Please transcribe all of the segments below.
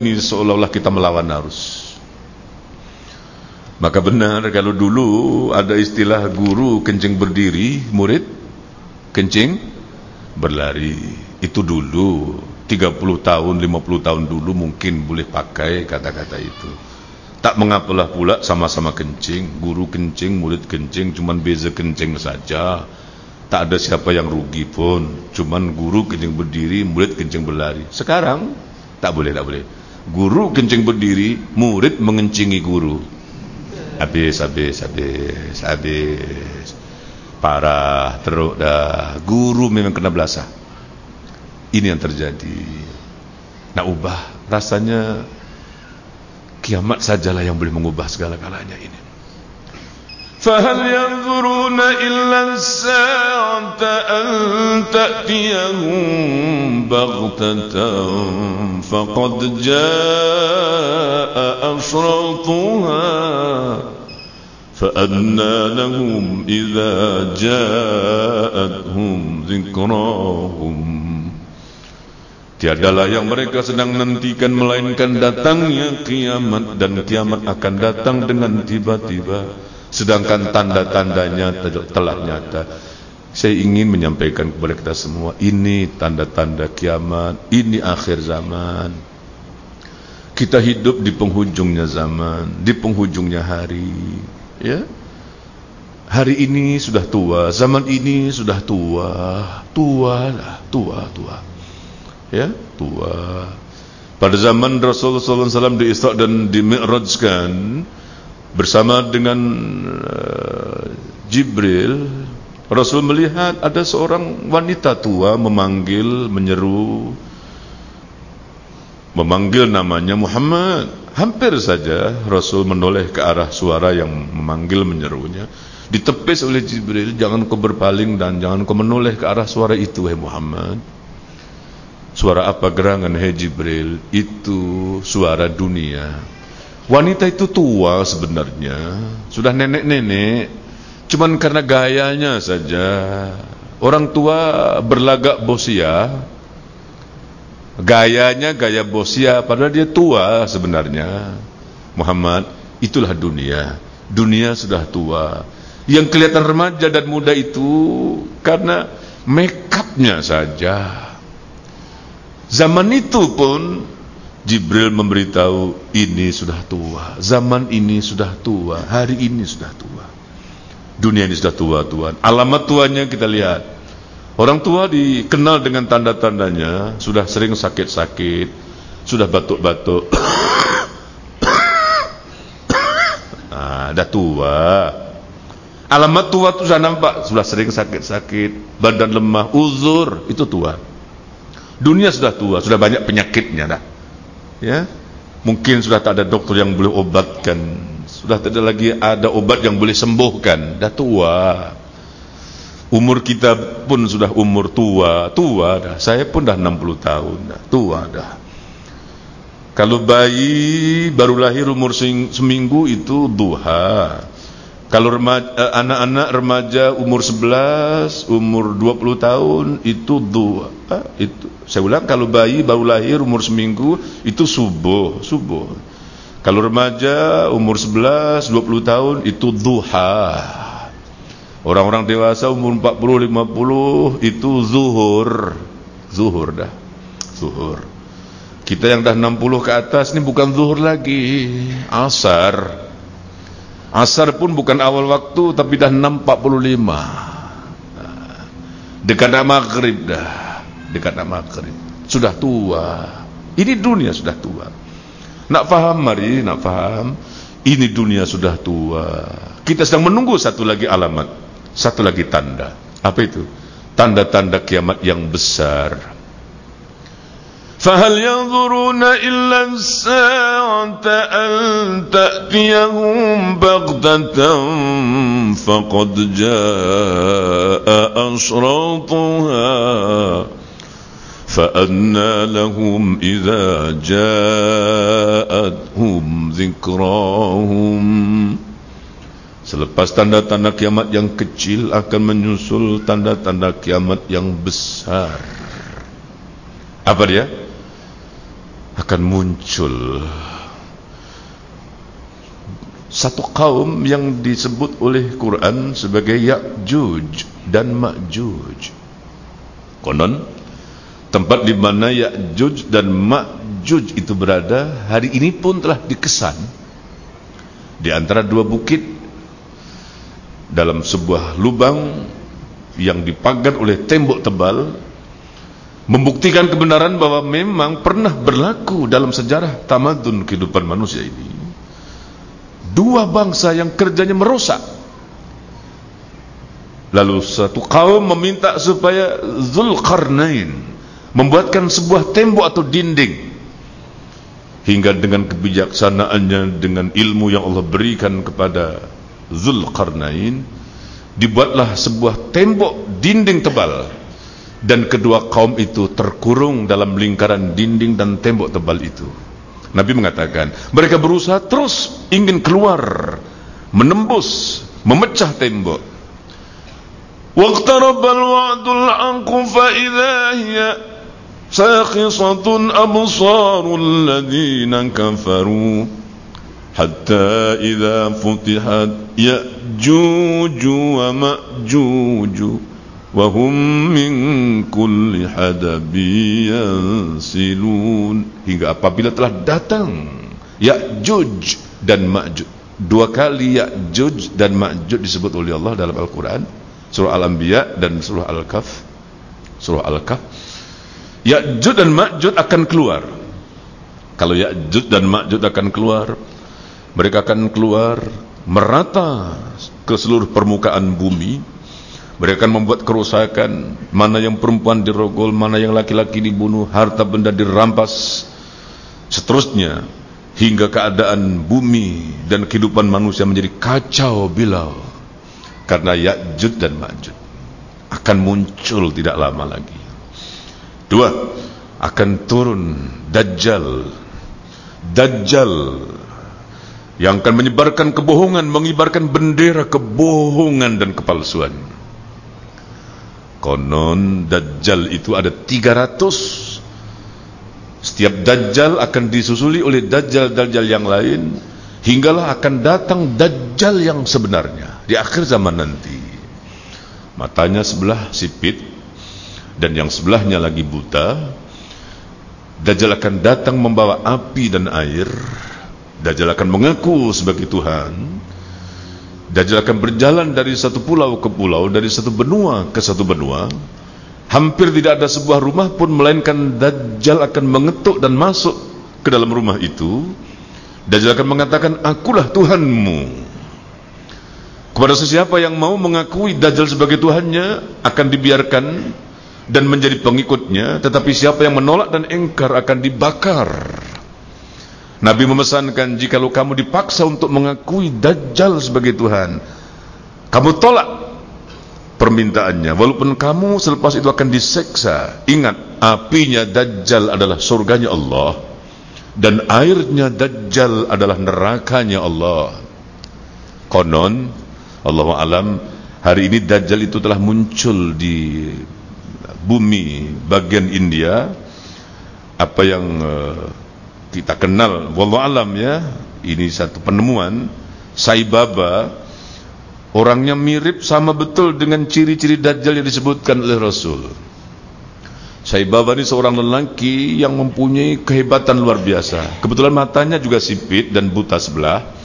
ini seolah-olah kita melawan arus. Maka benar kalau dulu ada istilah guru kencing berdiri, murid kencing berlari. Itu dulu 30 tahun, 50 tahun dulu mungkin boleh pakai kata-kata itu. Tak mengapalah pula sama-sama kencing, guru kencing, murid kencing, cuman beza kencing saja. Tak ada siapa yang rugi pun, cuman guru kencing berdiri, murid kencing berlari. Sekarang tak boleh. Guru kencing berdiri, murid mengencingi guru. Habis. Parah, teruk dah. Guru memang kena belasah. Ini yang terjadi. Nak ubah, rasanya kiamat sajalah yang boleh mengubah segala-galanya ini. فَهَلْ يَنْظُرُونَ إِلَّا السَّاعَةَ أَنْ تَأْتِيَهُمْ بَغْتَةً فَقَدْ جَاءَ أَشْرَاطُهَا فَأَنَّى لَهُمْ إِذَا جَاءَتْهُمْ ذِكْرَاهُمْ. Tiadalah yang mereka sedang nantikan melainkan datangnya kiamat, dan kiamat akan datang dengan tiba-tiba. Sedangkan tanda-tandanya telah nyata. Saya ingin menyampaikan kepada kita semua, ini tanda-tanda kiamat, ini akhir zaman. Kita hidup di penghujungnya zaman, di penghujungnya hari. Ya, hari ini sudah tua, zaman ini sudah tua, tua. Ya, tua. Pada zaman Rasulullah SAW di Isra dan di Mi'rajkan bersama dengan Jibril, Rasul melihat ada seorang wanita tua menyeru, memanggil namanya Muhammad. Hampir saja Rasul menoleh ke arah suara yang memanggil menyerunya. Ditepis oleh Jibril, jangan kau berpaling dan jangan kau menoleh ke arah suara itu, hai Muhammad. Suara apa gerangan, hai Jibril? Itu suara dunia. Wanita itu tua sebenarnya, sudah nenek-nenek, cuman karena gayanya saja. Orang tua berlagak bosia, gayanya gaya bosia, padahal dia tua sebenarnya. Muhammad, itulah dunia. Dunia sudah tua. Yang kelihatan remaja dan muda itu karena make upnya saja. Zaman itu pun Jibril memberitahu, ini sudah tua, zaman ini sudah tua, hari ini sudah tua, dunia ini sudah tua, Tuhan. Alamat tuanya kita lihat. Orang tua dikenal dengan tanda-tandanya, sudah sering sakit-sakit, sudah batuk-batuk. Dah tua. Alamat tua itu sudah nampak, sudah sering sakit-sakit, badan lemah, uzur, itu tua. Dunia sudah tua, sudah banyak penyakitnya dah. Ya, mungkin sudah tak ada dokter yang boleh obatkan, sudah tidak lagi ada obat yang boleh sembuhkan. Dah tua. Umur kita pun sudah umur tua dah. Saya pun dah 60 tahun dah, tua dah. Kalau bayi baru lahir umur seminggu itu duha. Kalau anak-anak remaja umur 11, umur 20 tahun itu duha. Itu saya ulang, kalau bayi baru lahir umur seminggu itu subuh. Kalau remaja umur 11, 20 tahun itu duha. Orang-orang dewasa umur 40, 50 itu zuhur dah. Zuhur. Kita yang dah 60 ke atas ini bukan zuhur lagi, asar. Asar pun bukan awal waktu, tapi dah 6.45. Dekat nak maghrib dah. Dekat nak maghrib. Sudah tua. Ini dunia sudah tua. Nak faham, mari nak faham. Ini dunia sudah tua. Kita sedang menunggu satu lagi alamat, satu lagi tanda. Apa itu? Tanda-tanda kiamat yang besar. فَهَلْ يَنْظُرُونَ إِلَّا السَّاعَةَ أَنْ تَأْتِيَهُمْ بَغْتَةً فَقَدْ جَاءَ أَشْرَاطُهَا فَأَنَّى لَهُمْ إِذَا جَاءَتْهُمْ ذِكْرَاهُمْ. Selepas tanda-tanda kiamat yang kecil akan menyusul tanda-tanda kiamat yang besar. Apa dia? akan muncul satu kaum yang disebut oleh Quran sebagai Ya'juj dan Ma'juj. Konon tempat di mana Ya'juj dan Ma'juj itu berada hari ini pun telah dikesan di antara dua bukit dalam sebuah lubang yang dipagar oleh tembok tebal, membuktikan kebenaran bahwa memang pernah berlaku dalam sejarah tamadun kehidupan manusia ini dua bangsa yang kerjanya merusak. Lalu satu kaum meminta supaya Dzulqarnain membuatkan sebuah tembok atau dinding, hingga dengan kebijaksanaannya, dengan ilmu yang Allah berikan kepada Dzulqarnain, dibuatlah sebuah tembok dinding tebal, dan kedua kaum itu terkurung dalam lingkaran dinding dan tembok tebal itu. Nabi mengatakan mereka berusaha terus ingin keluar, menembus, memecah tembok. Waqtarabal wa'dul 'anqu fa idza hiya saqisatun absarul ladzina kafaru hatta idza futihat ya'juj wa ma'juj wahum min kulli hadabi yansilun, hingga apabila telah datang Ya'juj dan Ma'juj. Dua kali Ya'juj dan Ma'juj disebut oleh Allah dalam Al-Quran, surah Al-Anbiya dan surah Al-Kahf. Surah Al-Kahf, Ya'juj dan Ma'juj akan keluar. Kalau Ya'juj dan Ma'juj akan keluar, mereka akan keluar merata ke seluruh permukaan bumi. Mereka akan membuat kerusakan, mana yang perempuan dirogol, mana yang laki-laki dibunuh, harta benda dirampas, seterusnya, hingga keadaan bumi dan kehidupan manusia menjadi kacau bilau karena Ya'juj dan Ma'juj akan muncul tidak lama lagi. Dua, akan turun Dajjal yang akan menyebarkan kebohongan, mengibarkan bendera kebohongan dan kepalsuan. Konon Dajjal itu ada 300. Setiap Dajjal akan disusuli oleh Dajjal yang lain, hinggalah akan datang Dajjal yang sebenarnya di akhir zaman nanti. Matanya sebelah sipit dan yang sebelahnya lagi buta. Dajjal akan datang membawa api dan air. Dajjal akan mengaku sebagai Tuhan. Dajjal akan berjalan dari satu pulau ke pulau, dari satu benua ke satu benua. Hampir tidak ada sebuah rumah pun melainkan Dajjal akan mengetuk dan masuk ke dalam rumah itu. Dajjal akan mengatakan, akulah Tuhanmu. Kepada sesiapa yang mau mengakui Dajjal sebagai Tuhannya akan dibiarkan dan menjadi pengikutnya, tetapi siapa yang menolak dan engkar akan dibakar. Nabi memesankan, jikalau kamu dipaksa untuk mengakui Dajjal sebagai Tuhan, kamu tolak permintaannya, walaupun kamu selepas itu akan diseksa. Ingat, apinya Dajjal adalah surganya Allah, dan airnya Dajjal adalah nerakanya Allah. Konon, Allahu alam, hari ini Dajjal itu telah muncul di bumi bagian India. Apa yang kita kenal, wallahu alam ya, ini satu penemuan. Sai Baba orangnya mirip sama betul dengan ciri-ciri Dajjal yang disebutkan oleh Rasul. Sai Baba ini seorang lelaki yang mempunyai kehebatan luar biasa. Kebetulan matanya juga sipit dan buta sebelah.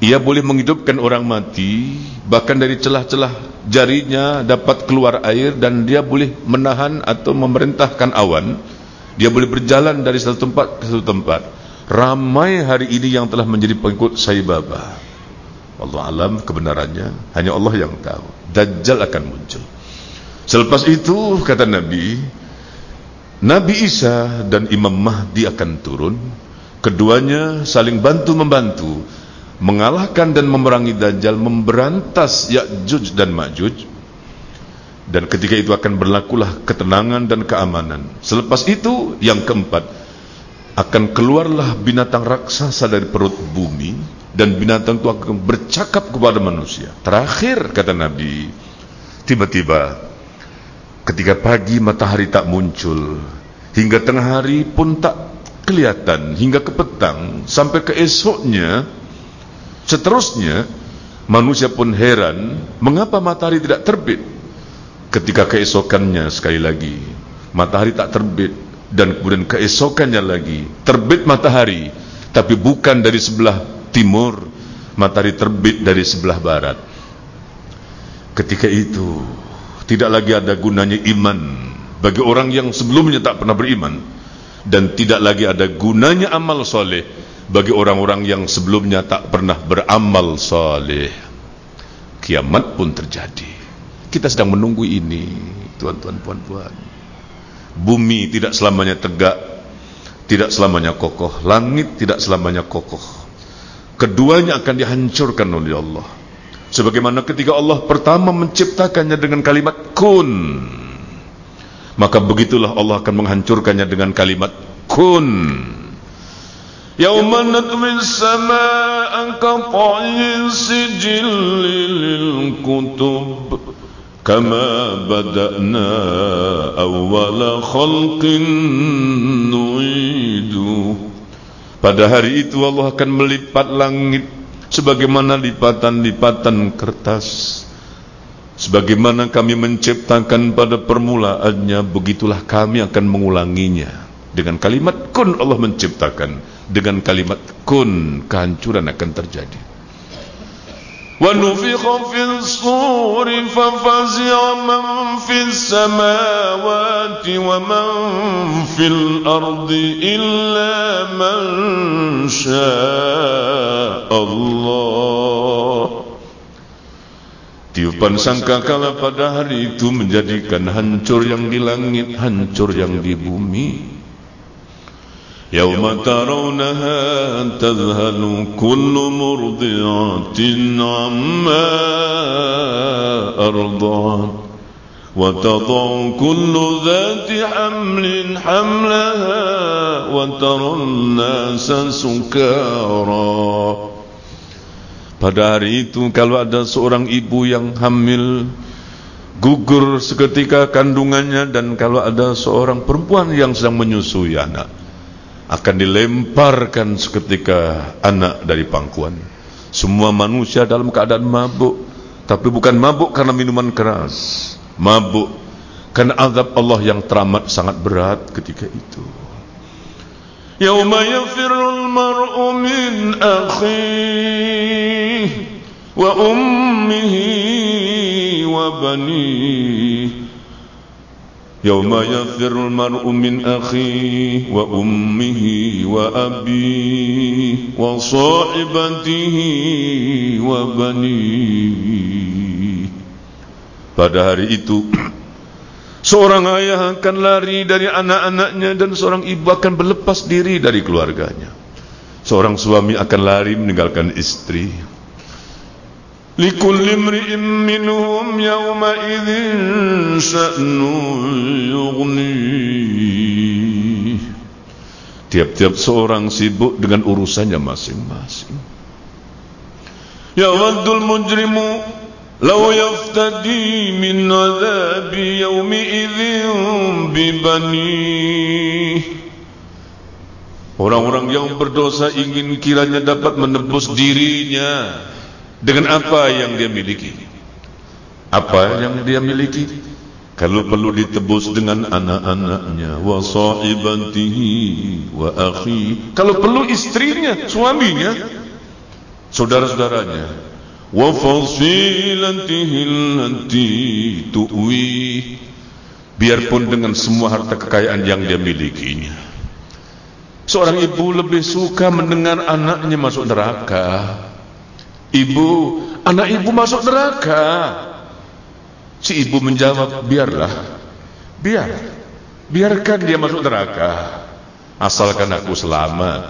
Ia boleh menghidupkan orang mati, bahkan dari celah-celah jarinya dapat keluar air, dan dia boleh menahan atau memerintahkan awan. Dia boleh berjalan dari satu tempat ke satu tempat. Ramai hari ini yang telah menjadi pengikut Sai Baba. Wallahu alam kebenarannya, hanya Allah yang tahu. Dajjal akan muncul. Selepas itu, kata Nabi, Nabi Isa dan Imam Mahdi akan turun. Keduanya saling bantu-membantu mengalahkan dan memerangi Dajjal, memberantas Ya'juj dan Ma'juj. Dan ketika itu akan berlakulah ketenangan dan keamanan. Selepas itu, yang keempat, akan keluarlah binatang raksasa dari perut bumi, dan binatang itu akan bercakap kepada manusia. Terakhir, kata Nabi, tiba-tiba ketika pagi matahari tak muncul, Hingga tengah hari pun tak kelihatan, hingga ke petang, sampai ke esoknya. Seterusnya, manusia pun heran, mengapa matahari tidak terbit? Ketika keesokannya sekali lagi, matahari tak terbit, dan kemudian keesokannya lagi, terbit matahari, tapi bukan dari sebelah timur, matahari terbit dari sebelah barat. Ketika itu, tidak lagi ada gunanya iman bagi orang yang sebelumnya tak pernah beriman, dan tidak lagi ada gunanya amal soleh bagi orang-orang yang sebelumnya tak pernah beramal soleh. Kiamat pun terjadi. Kita sedang menunggu ini, tuan-tuan, puan-puan. Bumi tidak selamanya tegak, tidak selamanya kokoh. Langit tidak selamanya kokoh. Keduanya akan dihancurkan oleh Allah. Sebagaimana ketika Allah pertama menciptakannya dengan kalimat kun, maka begitulah Allah akan menghancurkannya dengan kalimat kun. Yauma natwis samaa'a ka-ta'yi sijilli lil kutub kama bada'na awwala khalqin nu'idu. Pada hari itu Allah akan melipat langit sebagaimana lipatan-lipatan kertas. Sebagaimana kami menciptakan pada permulaannya, begitulah kami akan mengulanginya. Dengan kalimat kun Allah menciptakan, dengan kalimat kun kehancuran akan terjadi. Wa nufikha fis suri fa fazi'a man fis samawati wa man fil ardi illa man syaa Allah. Tiupan sangkakala pada hari itu menjadikan hancur yang di langit, hancur yang di bumi. Yauma tarawnaha tadhhalu kullu murdi'atin amma arda'at wa tad'u kullu dhati hamlin hamlaha wa taran nasa sukara. Pada hari itu kalau ada seorang ibu yang hamil, gugur seketika kandungannya, dan kalau ada seorang perempuan yang sedang menyusui anak, akan dilemparkan seketika anak dari pangkuan. Semua manusia dalam keadaan mabuk, tapi bukan mabuk karena minuman keras, mabuk karena azab Allah yang teramat sangat berat ketika itu. Yauma yafirrul mar'u min akhihi wa ummihi wa banihi. Yauma yafirrul mar'u min akhihi wa ummihi wa abihi wa sahibatihi wa banihi. Pada hari itu seorang ayah akan lari dari anak-anaknya, dan seorang ibu akan berlepas diri dari keluarganya. Seorang suami akan lari meninggalkan istri. Likulli imri'in minhum yawma idzin sya'nun yughni. Tiap-tiap seorang sibuk dengan urusannya masing-masing. Yawaddul mujrimu law yaftadi min adzabi yawmi idzin bibani. Orang-orang yang berdosa ingin kiranya dapat menebus dirinya dengan apa yang dia miliki. Apa yang dia miliki? Kalau perlu ditebus dengan anak-anaknya, wa sahibatihi wa akhi. Kalau perlu istrinya, suaminya, saudara-saudaranya, wa fasilatihi allati tuwi. Biarpun dengan semua harta kekayaan yang dia milikinya. Seorang ibu lebih suka mendengar anaknya masuk neraka. Ibu, anak ibu masuk neraka. Si ibu menjawab, biarlah, biarkan dia masuk neraka, asalkan aku selamat.